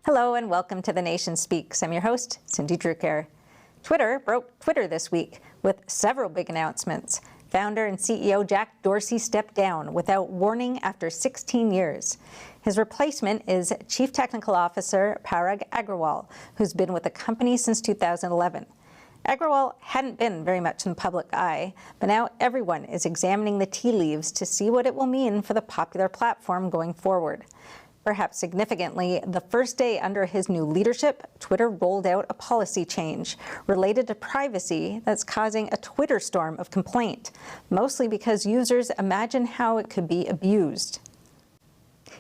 Hello and welcome to The Nation Speaks. I'm your host, Cindy Drucker. Twitter broke Twitter this week with several big announcements. Founder and CEO Jack Dorsey stepped down without warning after 16 years. His replacement is Chief Technical Officer Parag Agrawal, who's been with the company since 2011. Agrawal hadn't been very much in the public eye, but now everyone is examining the tea leaves to see what it will mean for the popular platform going forward. Perhaps significantly, the first day under his new leadership, Twitter rolled out a policy change related to privacy that's causing a Twitter storm of complaint, mostly because users imagine how it could be abused.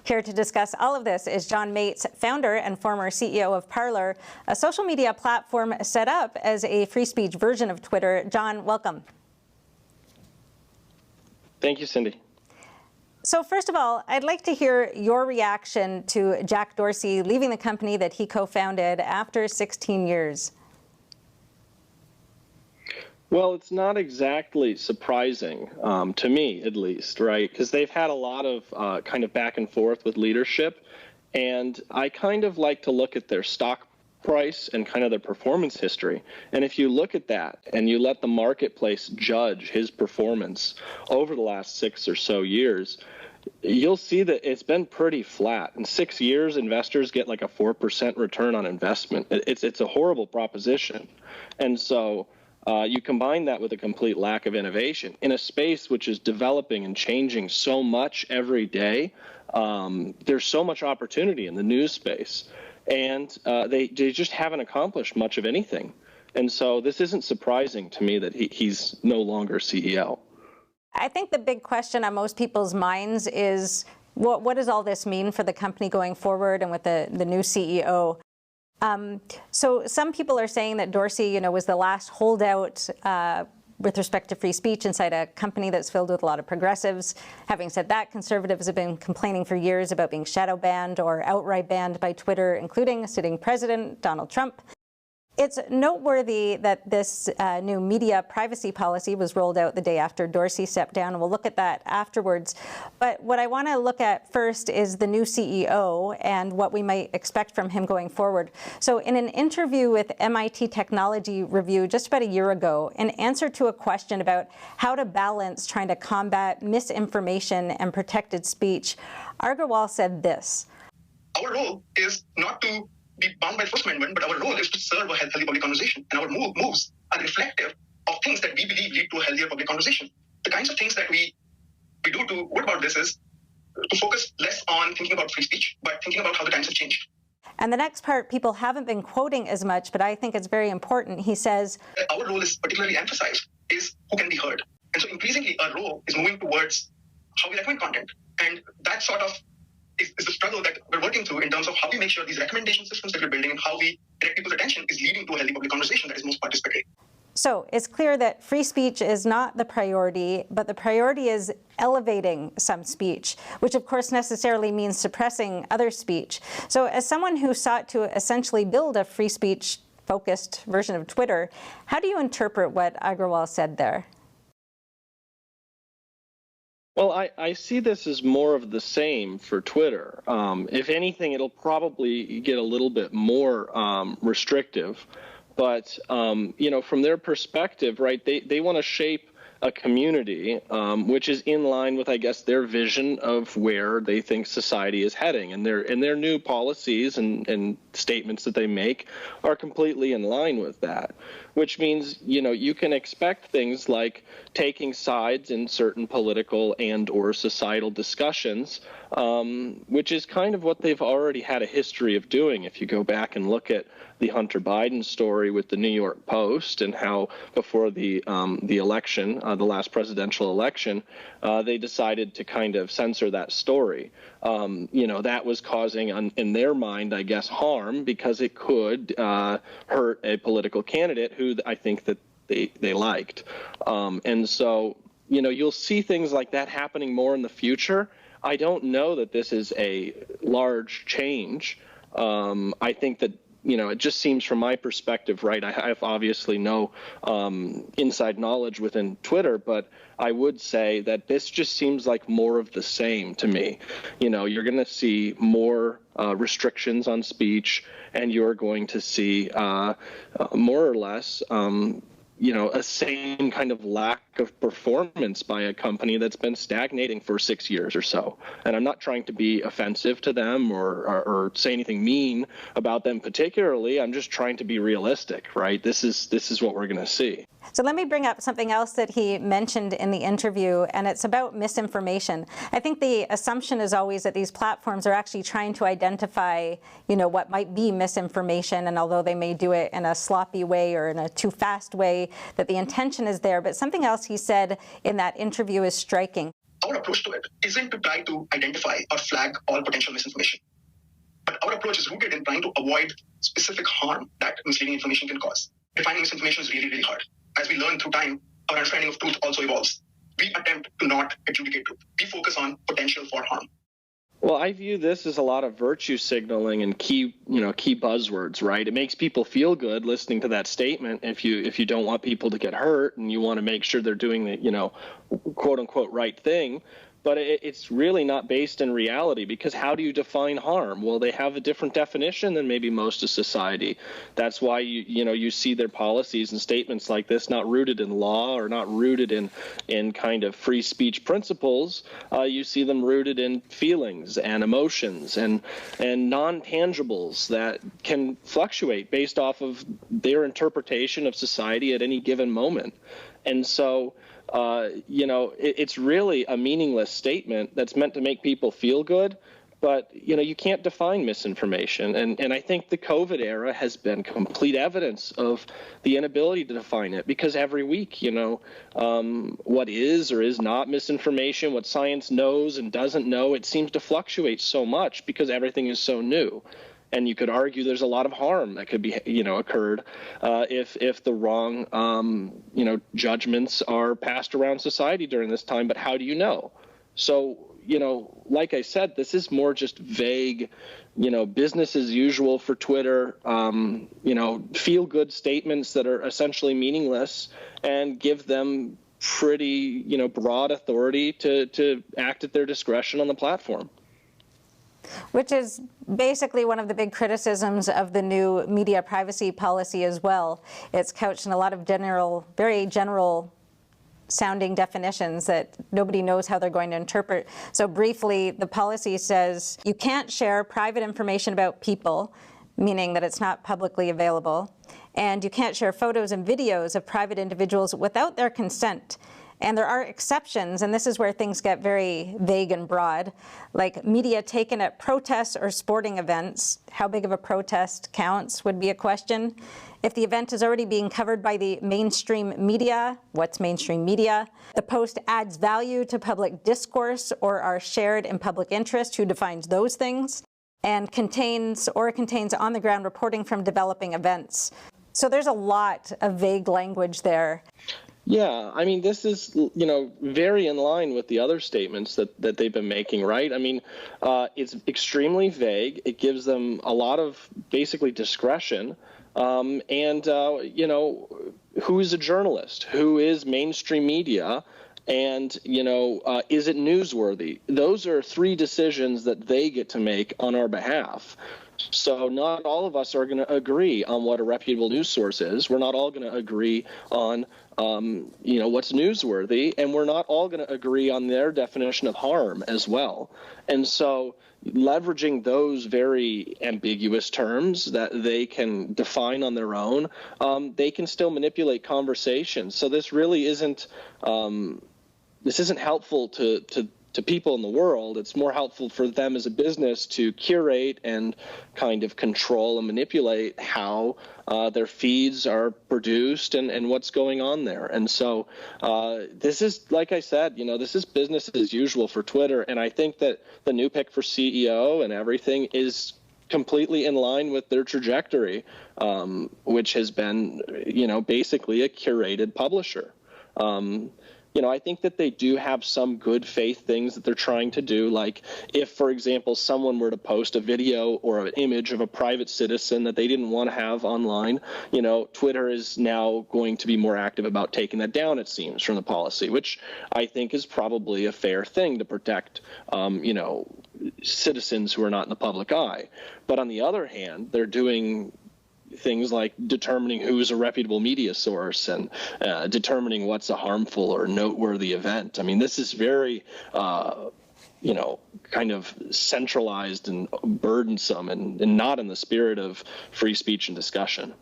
Here to discuss all of this is John Mates, founder and former CEO of Parler, a social media platform set up as a free speech version of Twitter. John, welcome. Thank you, Cindy. So first of all, I'd like to hear your reaction to Jack Dorsey leaving the company that he co-founded after 16 years. Well, it's not exactly surprising, to me at least, right? Because they've had a lot of kind of back and forth with leadership. And I kind of like to look at their stock price and kind of their performance history. And if you look at that and you let the marketplace judge his performance over the last 6 or so years, you'll see that it's been pretty flat. In 6 years, investors get like a 4% return on investment. It's a horrible proposition. And so you combine that with a complete lack of innovation in a space which is developing and changing so much every day. There's so much opportunity in the news space. And they just haven't accomplished much of anything. And so this isn't surprising to me that he's no longer CEO. I think the big question on most people's minds is what does all this mean for the company going forward and with the new CEO? So some people are saying that Dorsey, was the last holdout with respect to free speech inside a company that's filled with a lot of progressives. Having said that, conservatives have been complaining for years about being shadow banned or outright banned by Twitter, including sitting president Donald Trump. It's noteworthy that this new media privacy policy was rolled out the day after Dorsey stepped down, and we'll look at that afterwards. But what I want to look at first is the new CEO and what we might expect from him going forward. So in an interview with MIT Technology Review just about a year ago, in answer to a question about how to balance trying to combat misinformation and protected speech, Agrawal said this. Our role is not to be bound by the First Amendment, but our role is to serve a healthy public conversation. And our moves are reflective of things that we believe lead to a healthier public conversation. The kinds of things that we do to what about this is to focus less on thinking about free speech, but thinking about how the times have changed. And the next part people haven't been quoting as much, but I think it's very important. He says, our role is particularly emphasized is who can be heard. And so increasingly our role is moving towards how we recommend content. And that sort of is the struggle that we're working through in terms of how we make sure these recommendation systems that we're building and how we direct people's attention is leading to a healthy public conversation that is most participatory. So it's clear that free speech is not the priority, but the priority is elevating some speech, which of course necessarily means suppressing other speech. So as someone who sought to essentially build a free speech focused version of Twitter, how do you interpret what Agrawal said there? Well, I see this as more of the same for Twitter. If anything, it'll probably get a little bit more restrictive. But, from their perspective, right, they want to shape a community which is in line with, I guess, their vision of where they think society is heading. And their new policies and statements that they make are completely in line with that, which means, you can expect things like taking sides in certain political and or societal discussions, which is kind of what they've already had a history of doing. If you go back and look at the Hunter Biden story with the New York Post and how before the election, the last presidential election, they decided to kind of censor that story. That was causing, in their mind, I guess, harm because it could hurt a political candidate who I think that they liked. And so, you'll see things like that happening more in the future. I don't know that this is a large change. I think that it just seems from my perspective, right? I have obviously no inside knowledge within Twitter, but I would say that this just seems like more of the same to me. You're going to see more restrictions on speech, and you're going to see more or less a same kind of lack of performance by a company that's been stagnating for 6 years or so. And I'm not trying to be offensive to them or say anything mean about them particularly. I'm just trying to be realistic, right? This is what we're going to see. So let me bring up something else that he mentioned in the interview, and it's about misinformation. I think the assumption is always that these platforms are actually trying to identify, what might be misinformation, and although they may do it in a sloppy way or in a too fast way, that the intention is there. But something else he said in that interview is striking. Our approach to it isn't to try to identify or flag all potential misinformation. But our approach is rooted in trying to avoid specific harm that misleading information can cause. Defining misinformation is really, really hard. As we learn through time, our understanding of truth also evolves. We attempt to not adjudicate truth. We focus on potential for harm. Well, I view this as a lot of virtue signaling and key buzzwords, right? It makes people feel good listening to that statement if you don't want people to get hurt and you want to make sure they're doing the, quote unquote right thing. But it's really not based in reality, because how do you define harm? Well, they have a different definition than maybe most of society. That's why you see their policies and statements like this not rooted in law or not rooted in kind of free speech principles. You see them rooted in feelings and emotions and non-tangibles that can fluctuate based off of their interpretation of society at any given moment. And so it's really a meaningless statement that's meant to make people feel good, but, you can't define misinformation. And I think the COVID era has been complete evidence of the inability to define it, because every week, what is or is not misinformation, what science knows and doesn't know, it seems to fluctuate so much because everything is so new. And you could argue there's a lot of harm that could be, occurred if the wrong, judgments are passed around society during this time. But how do you know? So, like I said, this is more just vague, business as usual for Twitter, feel good statements that are essentially meaningless and give them pretty, broad authority to act at their discretion on the platform. Which is basically one of the big criticisms of the new media privacy policy as well. It's couched in a lot of very general sounding definitions that nobody knows how they're going to interpret. So briefly, the policy says you can't share private information about people, meaning that it's not publicly available, and you can't share photos and videos of private individuals without their consent. And there are exceptions, and this is where things get very vague and broad, like media taken at protests or sporting events. How big of a protest counts would be a question. If the event is already being covered by the mainstream media, what's mainstream media? The post adds value to public discourse or are shared in public interest, who defines those things? And contains on-the-ground reporting from developing events. So there's a lot of vague language there. Yeah, I mean, this is, very in line with the other statements that they've been making, right? I mean, it's extremely vague. It gives them a lot of basically discretion. Who's a journalist? Who is mainstream media? And, is it newsworthy? Those are three decisions that they get to make on our behalf. So not all of us are going to agree on what a reputable news source is. We're not all going to agree on, what's newsworthy, and we're not all going to agree on their definition of harm as well. And so leveraging those very ambiguous terms that they can define on their own, they can still manipulate conversations. So this really isn't helpful to people in the world. It's more helpful for them as a business to curate and kind of control and manipulate how their feeds are produced and what's going on there. And so this is, like I said, this is business as usual for Twitter. And I think that the new pick for CEO and everything is completely in line with their trajectory, which has been, basically a curated publisher. I think that they do have some good faith things that they're trying to do. Like if, for example, someone were to post a video or an image of a private citizen that they didn't want to have online, Twitter is now going to be more active about taking that down, it seems, from the policy, which I think is probably a fair thing to protect, citizens who are not in the public eye. But on the other hand, they're doing things like determining who's a reputable media source and determining what's a harmful or noteworthy event. I mean, this is very, kind of centralized and burdensome and not in the spirit of free speech and discussion.